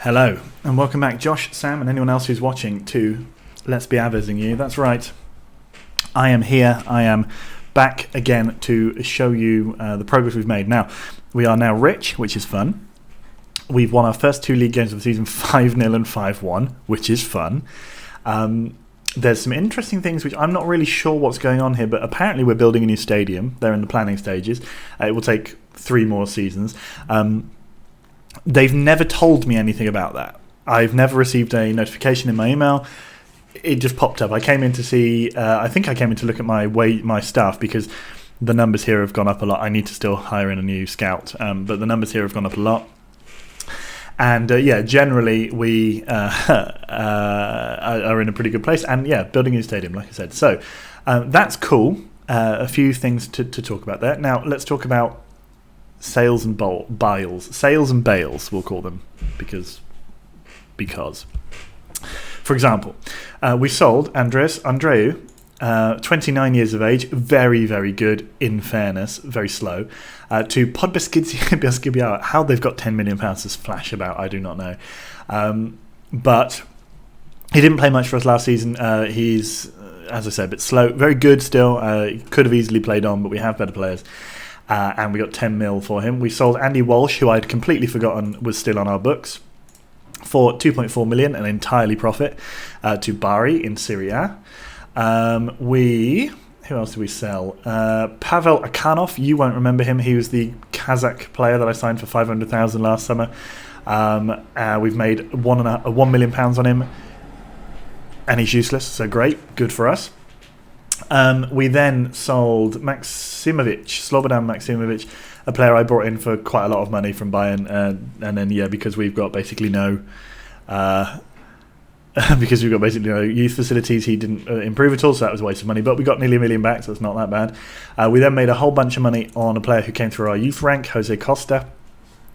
Hello, and welcome back, Josh, Sam, and anyone else who's watching to Let's Be Aves-ing You. That's right. I am here. I am back again to show you the progress we've made. Now, we are now rich, which is fun. We've won our first two league games of the season 5-0 and 5-1, which is fun. There's some interesting things which I'm not really sure what's going on here, but apparently we're building a new stadium. They're in the planning stages. It will take 3 more seasons. They've never told me anything about that. I've never received a notification in my email. It just popped up. I came in to see, I think I came in to look at my staff because the numbers here have gone up a lot. I need to still hire in a new scout, but the numbers here have gone up a lot. And generally we are in a pretty good place. And building a new stadium, like I said. So that's cool. A few things to talk about there. Now let's talk about sales and bales, we'll call them, because. For example, we sold Andreu, 29 years of age, very, very good, in fairness, very slow, to Podbeskibiao. How they've got £10 million to splash about, I do not know. But he didn't play much for us last season. He's, as I said, a bit slow, very good still. Could have easily played on, but we have better players. And we got 10 mil for him. We sold Andy Walsh, who I'd completely forgotten was still on our books, for 2.4 million, an entirely profit, to Bari in Serie A. Who else did we sell? Pavel Akanov, you won't remember him. He was the Kazakh player that I signed for 500,000 last summer. We've made £1 million on him, and he's useless, so great, good for us. We then sold Slobodan Maksimovic, a player I brought in for quite a lot of money from Bayern, and then because we've got basically no youth facilities, he didn't improve at all, so that was a waste of money. But we got nearly $1 million back, so it's not that bad. We then made a whole bunch of money on a player who came through our youth rank, Jose Costa.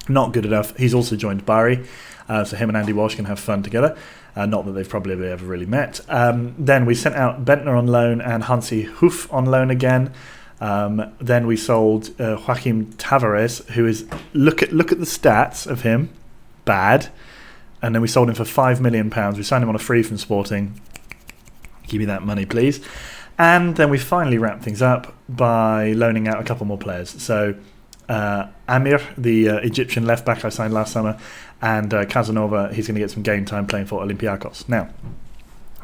Not good enough. He's also joined Bari, so him and Andy Walsh can have fun together. Not that they've probably ever really met. Then we sent out Bentner on loan and Hansi Hoof on loan again. Then we sold Joaquim Tavares, who is look at the stats of him, bad. And then we sold him for £5 million. We signed him on a free from Sporting. Give me that money, please. And then we finally wrapped things up by loaning out a couple more players. So Amir, the Egyptian left back I signed last summer, and Casanova, he's going to get some game time playing for Olympiacos. Now,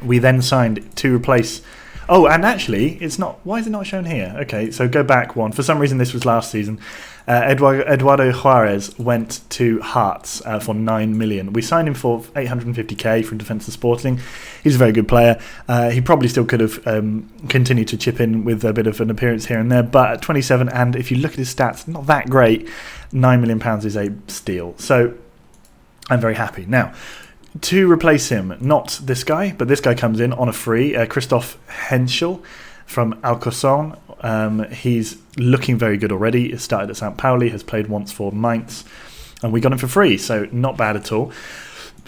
we then signed to replace. Oh, and actually, it's not. Why is it not shown here? Okay, so go back one. For some reason, this was last season. Eduardo Juarez went to Hearts for $9 million. We signed him for $850k from Defence of Sporting. He's a very good player. He probably still could have continued to chip in with a bit of an appearance here and there, but at 27, and if you look at his stats, not that great. £9 million is a steal. So I'm very happy. Now, to replace him, not this guy, but this guy comes in on a free, Christoph Henschel from Alcoson. He's looking very good already. He started at St. Pauli, has played once for Mainz, and we got him for free, so not bad at all.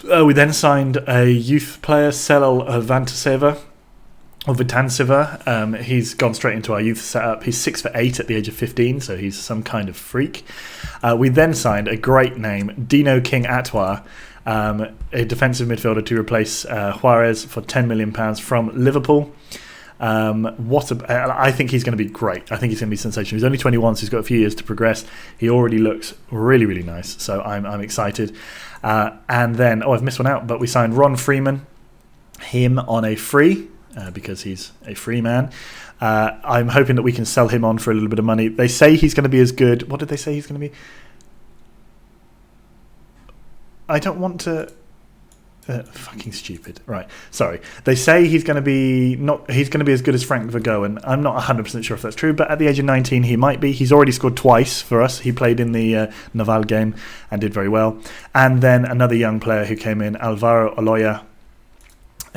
We then signed a youth player, Celal Vitanceva. He's gone straight into our youth setup. He's 6'8" at the age of 15, so he's some kind of freak. We then signed a great name, Dino King Atwar, a defensive midfielder to replace Juarez for £10 million from Liverpool. I think he's going to be great. I think he's going to be sensational. He's only 21, so he's got a few years to progress. He already looks really, really nice, so I'm excited. And then, I've missed one out, but we signed Ron Freeman, him on a free, because he's a free man. I'm hoping that we can sell him on for a little bit of money. They say he's going to be as good. What did they say he's going to be? I don't want to. Fucking stupid. Right. Sorry. They say he's going to be as good as Frank Vergoen. I'm not 100% sure if that's true, but at the age of 19 he might be. He's already scored twice for us. He played in the Naval game and did very well. And then another young player who came in, Alvaro Oloya,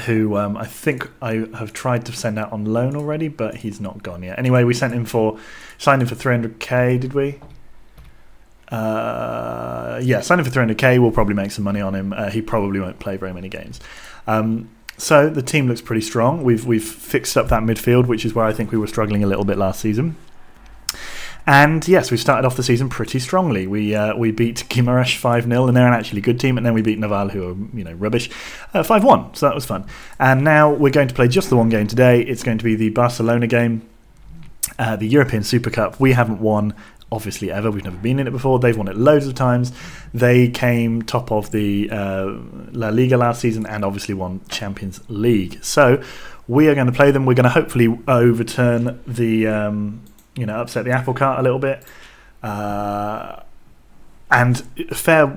who I think I have tried to send out on loan already, but he's not gone yet. Anyway, we signed him for 300k, did we? Sign him for 300k. We'll probably make some money on him. He probably won't play very many games. So the team looks pretty strong. We've fixed up that midfield, which is where I think we were struggling a little bit last season. And yes, we started off the season pretty strongly. We beat Guimarães 5-0, and they're an actually good team, and then we beat Naval, who are rubbish, 5-1. So that was fun. And now we're going to play just the one game today. It's going to be the Barcelona game, the European Supercup. We haven't won, obviously, ever. We've never been in it before. They've won it loads of times. They came top of the La Liga last season and obviously won Champions League. So we are going to play them. We're going to hopefully overturn the, upset the apple cart a little bit. And fair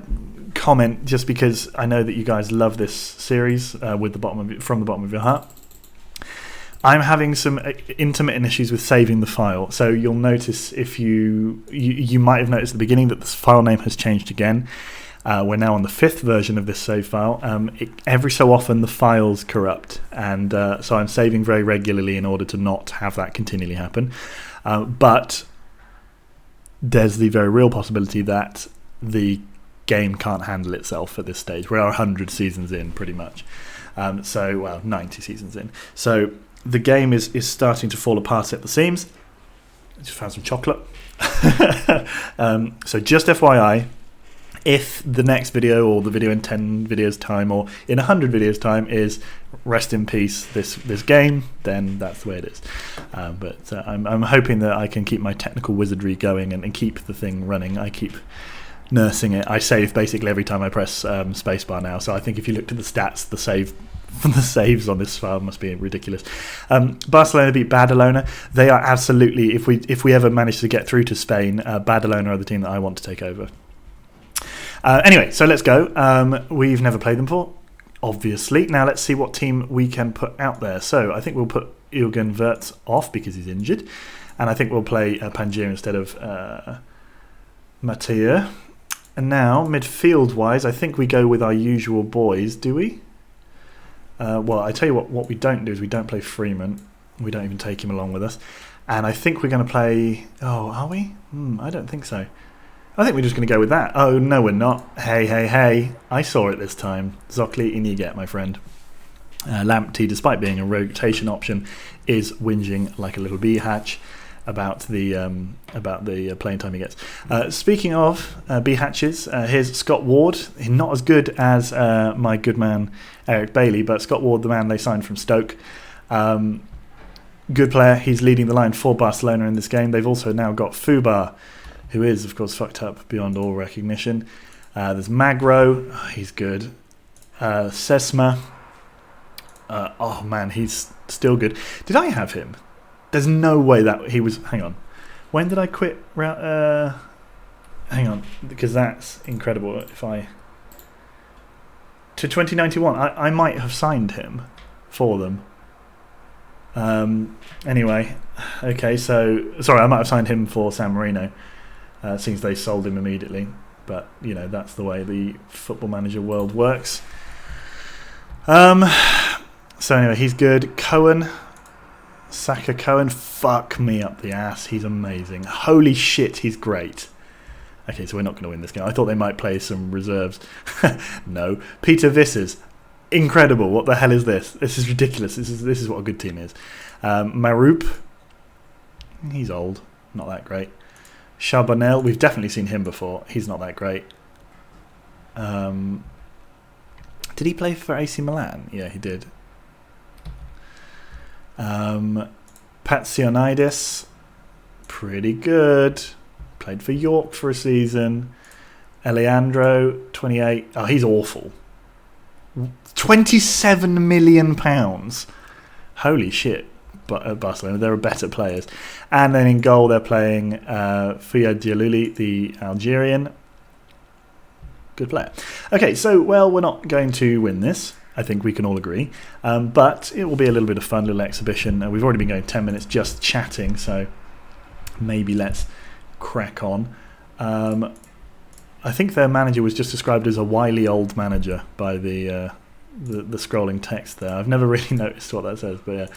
comment, just because I know that you guys love this series from the bottom of your heart. I'm having some intermittent issues with saving the file. So you'll notice, if you might have noticed at the beginning, that this file name has changed again. We're now on the 5th version of this save file. Every so often the files corrupt, and so I'm saving very regularly in order to not have that continually happen. But there's the very real possibility that the game can't handle itself at this stage. We are 100 seasons in, pretty much. 90 seasons in. So the game is starting to fall apart at the seams. I just found some chocolate. So just FYI, if the next video, or the video in 10 videos time, or in 100 videos time, is rest in peace this game, then that's the way it is. But I'm hoping that I can keep my technical wizardry going and keep the thing running. I keep nursing it. I save basically every time I press spacebar now. So I think if you looked at the stats, the saves on this file must be ridiculous. Barcelona beat Badalona. They are absolutely, if we ever manage to get through to Spain, Badalona are the team that I want to take over. Anyway, so let's go. We've never played them before, obviously. Now let's see what team we can put out there. So I think we'll put Ilgen Wirtz off because he's injured, and I think we'll play Pangier instead of Mathieu. And now, midfield-wise, I think we go with our usual boys, do we? Well, I tell you what we don't do is we don't play Freeman. We don't even take him along with us. And I think we're going to play... Oh, are we? I don't think so. I think we're just going to go with that. Oh, no, we're not. Hey. I saw it this time. Zokli Iniget, my friend. Lamptey, despite being a rotation option, is whinging like a little bee hatch about the playing time he gets. Speaking of bee hatches, here's Scott Ward. He's not as good as my good man Eric Bailey, but Scott Ward, the man they signed from Stoke. Good player. He's leading the line for Barcelona in this game. They've also now got Fubar, who is, of course, fucked up beyond all recognition. There's Magro. Oh, he's good. Sesma. Oh, man, he's still good. Did I have him? There's no way that he was... Hang on. When did I quit? Hang on, because that's incredible. If I... To 2091. I might have signed him for them. Anyway. Okay, so... Sorry, I might have signed him for San Marino. Since they sold him immediately. But, that's the way the Football Manager world works. So anyway, he's good. Cohen... Saka Cohen, fuck me up the ass. He's amazing. Holy shit, he's great. Okay, so we're not going to win this game. I thought they might play some reserves. No. Peter Vissers, incredible. What the hell is this? This is ridiculous. This is what a good team is. Maroup, he's old. Not that great. Charbonnel, we've definitely seen him before. He's not that great. Did he play for AC Milan? Yeah, he did. Patsionidis, pretty good. Played for York for a season. Alejandro, 28. Oh, he's awful. £27 million. Holy shit. But Barcelona, there are better players. And then in goal, they're playing Fouad Diallouli, the Algerian. Good player. Okay, so, we're not going to win this. I think we can all agree. But it will be a little bit of fun, little exhibition. We've already been going 10 minutes just chatting, so maybe let's crack on. I think their manager was just described as a wily old manager by the scrolling text there. I've never really noticed what that says, but yeah,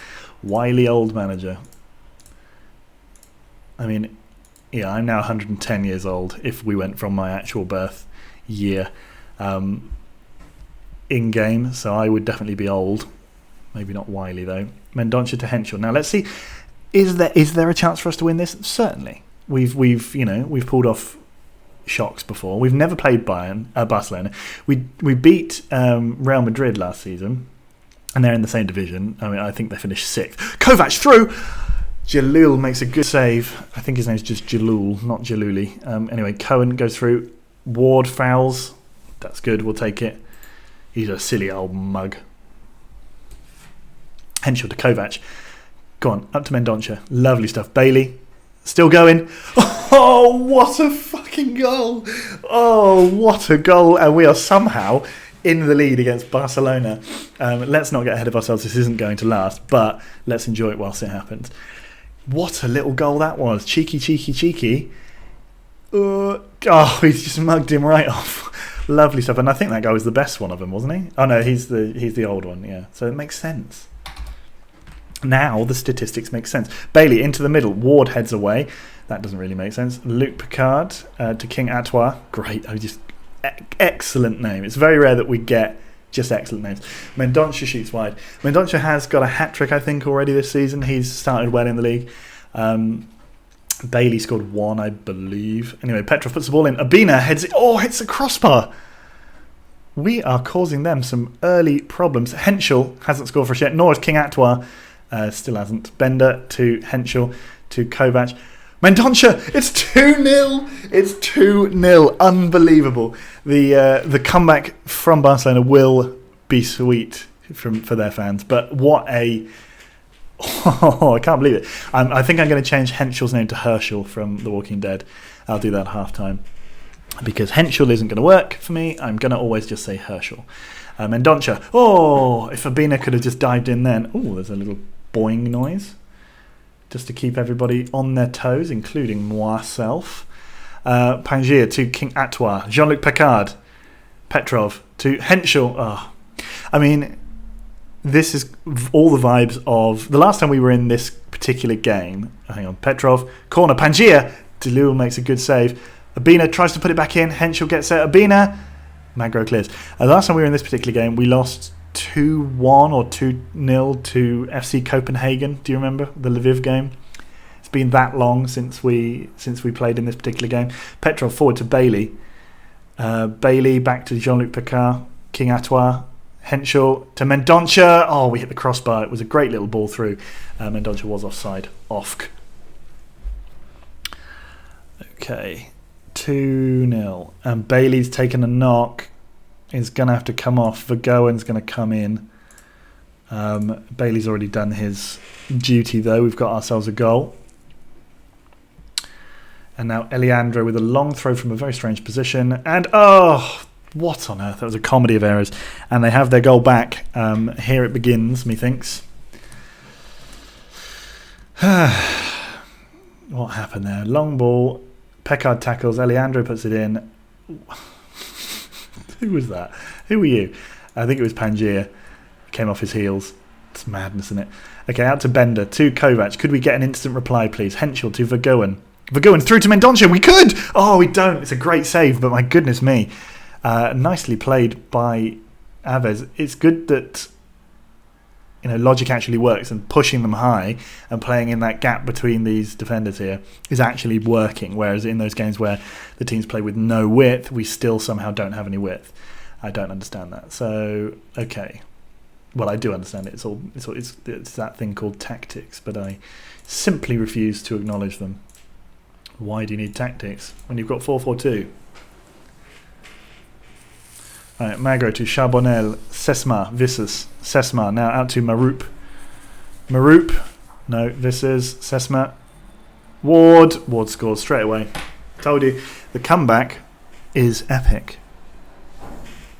wily old manager. I mean, yeah, I'm now 110 years old if we went from my actual birth year. In game, so I would definitely be old. Maybe not wily though. Mendonça to Henschel. Now let's see. Is there a chance for us to win this? Certainly. We've pulled off shocks before. We've never played Barcelona. We beat Real Madrid last season, and they're in the same division. I mean, I think they finished 6th. Kovac through. Jalul makes a good save. I think his name's just Jalul, not Jaluli. Anyway, Cohen goes through. Ward fouls. That's good. We'll take it. He's a silly old mug. Henschel to Kovac. Go on, up to Mendonça. Lovely stuff. Bailey, still going. Oh, what a fucking goal. Oh, what a goal. And we are somehow in the lead against Barcelona. Let's not get ahead of ourselves. This isn't going to last, but let's enjoy it whilst it happens. What a little goal that was. Cheeky, cheeky, cheeky. Oh, he's just mugged him right off. Lovely stuff. And I think that guy was the best one of them, wasn't he? Oh, no, he's the old one, yeah. So it makes sense. Now the statistics make sense. Bailey into the middle. Ward heads away. That doesn't really make sense. Luc Picard to King Atois. Great. Just excellent name. It's very rare that we get just excellent names. Mendonça shoots wide. Mendonça has got a hat-trick, I think, already this season. He's started well in the league. Bailey scored 1, I believe. Anyway, Petrov puts the ball in. Abina heads it. Oh, hits the crossbar. We are causing them some early problems. Henschel hasn't scored for us yet, nor has King Atois. Still hasn't. Bender to Henschel to Kovac. Mendonça, it's 2-0. It's 2-0. Unbelievable. The comeback from Barcelona will be sweet for their fans. But what a... Oh, I can't believe it. I think I'm going to change Henschel's name to Herschel from The Walking Dead. I'll do that at half-time. Because Henschel isn't going to work for me, I'm going to always just say Herschel. Mendonça. Oh, if Abina could have just dived in then. Oh, there's a little boing noise. Just to keep everybody on their toes, including myself. Pangier to King Atois. Jean-Luc Picard. Petrov to Henschel. Oh. I mean, this is all the vibes of... The last time we were in this particular game... Hang on. Petrov. Corner. Pangier. Delul makes a good save. Abina tries to put it back in. Henschel gets it. Abina. Magro clears. The last time we were in this particular game, we lost 2-1 or 2-0 to FC Copenhagen. Do you remember the Lviv game? It's been that long since we played in this particular game. Petrov forward to Bailey. Bailey back to Jean-Luc Picard. King Atois. Henschel to Mendonça. Oh, we hit the crossbar. It was a great little ball through. Mendonça was offside. Offk. Okay. 2-0. And Bailey's taken a knock. Is going to have to come off. Vergoen's going to come in. Bailey's already done his duty, though. We've got ourselves a goal. And now Eliandro with a long throw from a very strange position. And, oh, what on earth? That was a comedy of errors. And they have their goal back. Here it begins, methinks. What happened there? Long ball. Pecard tackles. Eliandro puts it in. Who was that? Who were you? I think it was Pangier. Came off his heels. It's madness, isn't it? Okay, out to Bender. To Kovac. Could we get an instant reply, please? Henschel to Vergoen. Vergoen through to Mendonça. We could! Oh, we don't. It's a great save, but my goodness me. Nicely played by Aves. It's good that logic actually works, and pushing them high and playing in that gap between these defenders here is actually working, whereas in those games where the teams play with no width, we still somehow don't have any width. I don't understand that. So, okay. Well, I do understand it. It's that thing called tactics, but I simply refuse to acknowledge them. Why do you need tactics when you've got 4-4-2? Right, Magro to Charbonnel, Sesma, Visses, Sesma, now out to Maroup. Maroup, no, Visses, Sesma, Ward scores straight away. Told you, the comeback is epic.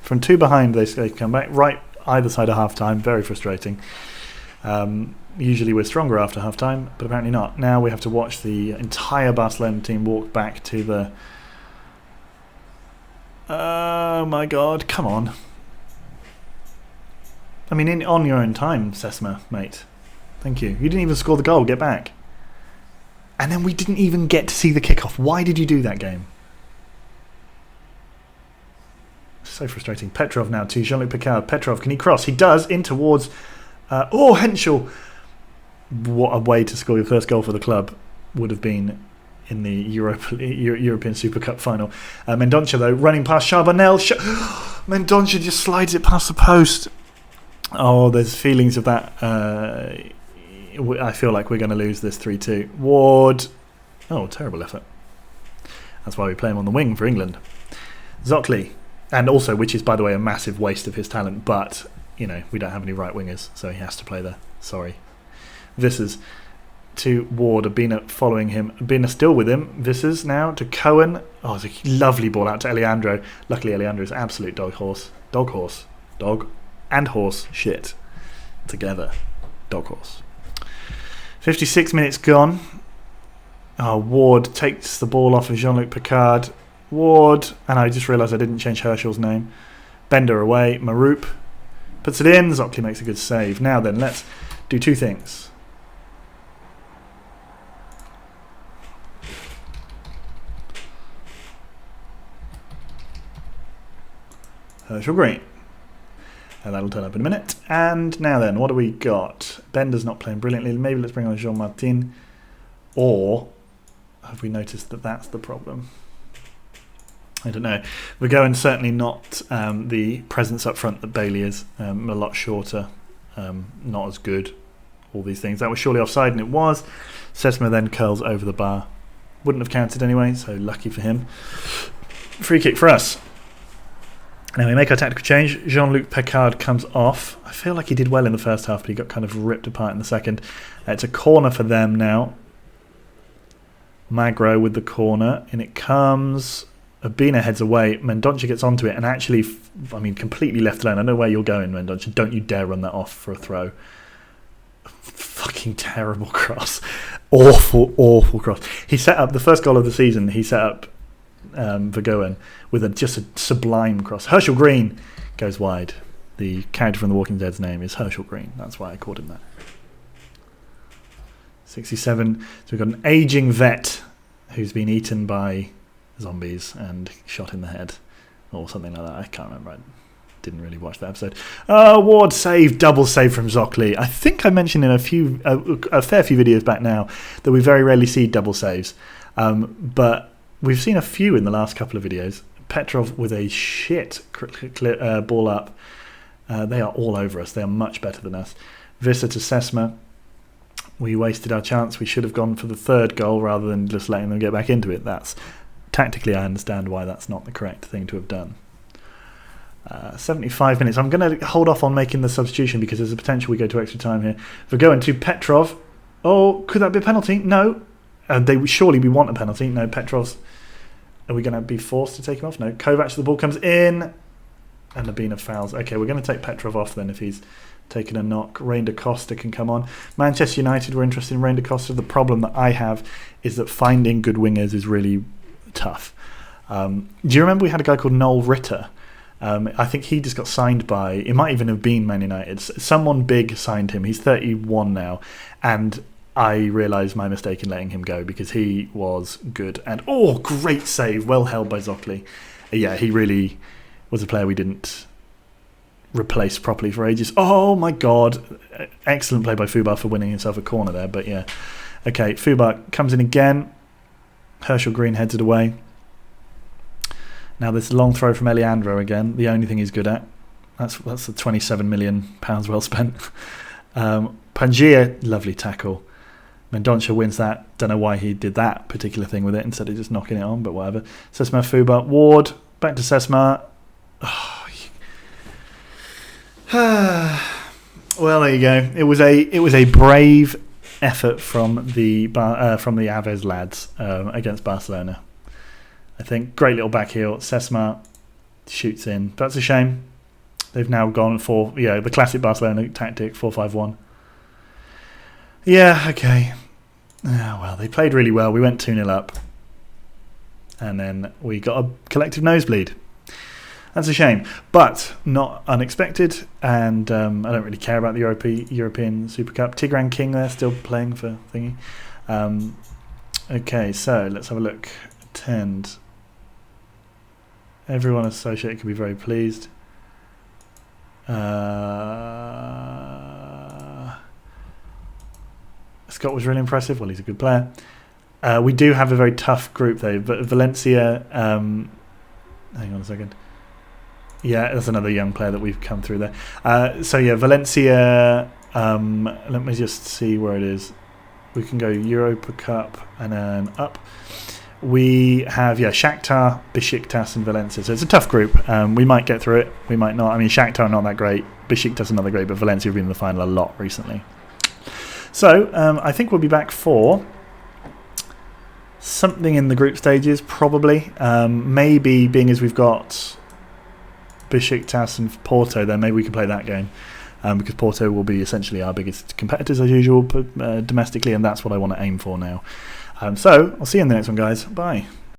From 2 behind they come back, right either side of half-time, very frustrating. Usually we're stronger after half-time, but apparently not. Now we have to watch the entire Barcelona team walk back to the... Oh my god, come on. I mean, on your own time, Sesma, mate. Thank you. You didn't even score the goal, get back. And then we didn't even get to see the kickoff. Why did you do that game? So frustrating. Petrov now to Jean-Luc Picard. Petrov, can he cross? He does, in towards... Henschel. What a way to score your first goal for the club would have been in the European Supercup final. Mendonça, though, running past Charbonnel. Mendonça just slides it past the post. Oh, there's feelings of that. I feel like we're going to lose this 3-2. Ward. Oh, terrible effort. That's why we play him on the wing for England. Zocli. And also, which is, by the way, a massive waste of his talent, but, you know, we don't have any right wingers, so he has to play there. Sorry. Vissers to Ward. Abina following him. Abina still with him. Vissers now to Cohen. Oh, it's a lovely ball out to Eliandro. Luckily, Eliandro is absolute dog and horse shit together. Dog horse. 56 minutes gone. Oh, Ward takes the ball off of Jean-Luc Picard. Ward, and I just realised I didn't change Herschel's name. Bender away. Maroup puts it in. Zocli makes a good save. Now then, let's do two things. Herschel Green. And that'll turn up in a minute. And now then, what do we got? Bender's not playing brilliantly. Maybe let's bring on Jean-Martin. Or have we noticed that that's the problem? I don't know. We're going certainly not the presence up front that Bailey is. A lot shorter. Not as good. All these things. That was surely offside, and it was. Sesma then curls over the bar. Wouldn't have counted anyway, so lucky for him. Free kick for us. Now we make our tactical change. Jean-Luc Picard comes off. I feel like he did well in the first half, but he got kind of ripped apart in the second. It's a corner for them now. Magro with the corner. And it comes. Abina heads away. Mendonça gets onto it and actually, I mean, completely left alone. I know where you're going, Mendonça. Don't you dare run that off for a throw. Fucking terrible cross. Awful cross. He set up the first goal of the season. He set up Vergoen with just a sublime cross. Herschel Green goes wide. The character from The Walking Dead's name is Herschel Green. That's why I called him that. 67. So we've got an aging vet who's been eaten by zombies and shot in the head or something like that. I can't remember. I didn't really watch that episode. Ward save, double save from Zocli. I think I mentioned in a fair few videos back now that we very rarely see double saves, but we've seen a few in the last couple of videos. Petrov with a shit ball up. They are all over us. They are much better than us. Visser to Sesma. We wasted our chance. We should have gone for the third goal rather than just letting them get back into it. That's tactically, I understand why that's not the correct thing to have done. 75 minutes. I'm going to hold off on making the substitution because there's a potential we go to extra time here. We're going to Petrov. Oh, could that be a penalty? No. Surely we want a penalty. No, Petrov's. Are we going to be forced to take him off? No. Kovac, the ball comes in. And Abina fouls. Okay, we're going to take Petrov off then if he's taken a knock. Rain da Costa can come on. Manchester United were interested in Rain da Costa. The problem that I have is that finding good wingers is really tough. Do you remember we had a guy called Noel Ritter? I think he just got signed by, it might even have been Man United. Someone big signed him. He's 31 now. And I realised my mistake in letting him go because he was good. And, oh, great save. Well held by Zocli. Yeah, he really was a player we didn't replace properly for ages. Oh, my God. Excellent play by Fubar for winning himself a corner there. But, yeah. Okay, Fubar comes in again. Herschel Green heads it away. Now this long throw from Eliandro again. The only thing he's good at. That's the £27 million well spent. Pangia, lovely tackle. Mendonça wins that. Don't know why he did that particular thing with it instead of just knocking it on, but whatever. Sesma Fubar. Ward. Back to Sesma. Oh, well, there you go. It was a brave effort from the Aves lads against Barcelona. I think great little back heel. Sesma shoots in. That's a shame. They've now gone for the classic Barcelona tactic 4-5-1. Yeah, okay. Well, they played really well. We went 2-0 up, and then we got a collective nosebleed. That's a shame, but not unexpected. And I don't really care about the European Supercup. Tigran King there still playing for thingy. Okay, so let's have a look. Attend. Everyone associated can be very pleased. Scott was really impressive. Well, he's a good player. We do have a very tough group though. But Valencia, hang on a second. Yeah, that's another young player that we've come through there. So yeah, Valencia. Let me just see where it is. We can go Europa Cup and then up. We have Shakhtar, Besiktas, and Valencia. So it's a tough group. We might get through it. We might not. I mean, Shakhtar are not that great. Besiktas are not that great, but Valencia have been in the final a lot recently. So I think we'll be back for something in the group stages, probably. Maybe being as we've got Besiktas and Porto, then maybe we can play that game. Because Porto will be essentially our biggest competitors as usual domestically, and that's what I want to aim for now. So I'll see you in the next one, guys. Bye.